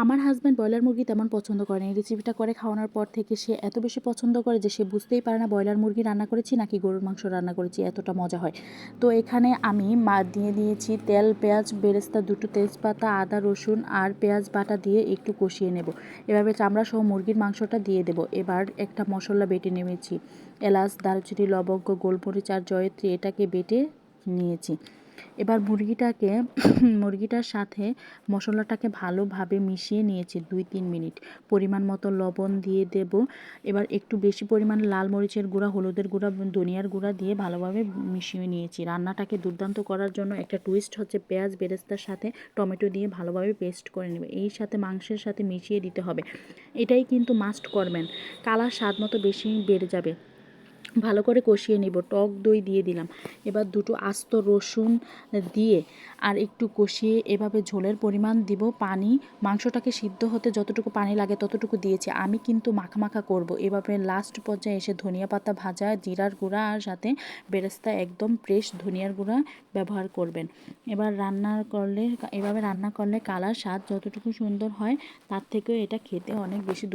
আমার husband broiler মুরগি তেমন পছন্দ করে না। এই রেসিপিটা করে খাওয়ানোর পর থেকে সে এত বেশি পছন্দ করে যে সে বুঝতেই পারে না ব্রয়লার মুরগি রান্না করেছি নাকি গরুর মাংস রান্না করেছি, এতটা মজা হয়। তো এখানে আমি দিয়ে দিয়েছি তেল, পেঁয়াজ, বেরেস্তা, দুটো তেজপাতা, আদা, রসুন আর পেঁয়াজ বাটা দিয়ে একটু কষিয়ে নেব। এভাবে চামড়া সহ মুরগির মাংসটা দিয়ে দেব। এবার একটা মশলা বেটে নিয়েছি, এলাচ, দারুচিনি, লবঙ্গ, গোলমরিচ আর জয়িত্রী, এটাকে বেটে নিয়েছি। এবার মুরগিটার সাথে মশলাটাকে ভালোভাবে মিশিয়ে নিয়েছি 2-3 মিনিট। পরিমাণ মতো লবণ দিয়ে দেব। এবার একটু বেশি পরিমাণে লাল মরিচের গুঁড়া, হলুদের গুঁড়া, ধনিয়ার গুঁড়া দিয়ে ভালোভাবে মিশিয়ে নিয়েছি। রান্নাটাকে দুর্দান্ত করার জন্য একটা টুইস্ট হচ্ছে পেঁয়াজ বেরেস্তার সাথে টমেটো দিয়ে ভালোভাবে পেস্ট করে নেবে, এই সাথে মাংসের সাথে মিশিয়ে দিতে হবে। এটাই কিন্তু মাস্ট করবেন, কালার স্বাদ মতো বেশি বেড়ে যাবে। ভালো করে কষিয়ে নিব। টক দই দিয়ে দিলাম। এবার দুটো আস্ত রসুন দিয়ে আর একটু কষিয়ে এভাবে ঝোলের পরিমাণ দিব পানি। মাংসটাকে সিদ্ধ হতে যতটুকু পানি লাগে ততটুকু দিয়েছি। আমি কিন্তু মাখা করব। এভাবে লাস্ট পর্যায়ে এসে ধনিয়া পাতা ভাজা, জিরার গুঁড়া আর সাথে বেরেস্তা, একদম ফ্রেশ ধনিয়ার গুঁড়া ব্যবহার করবেন। এভাবে রান্না করলে কালার স্বাদ যতটুকু সুন্দর হয় তার থেকেও এটা খেতে অনেক বেশি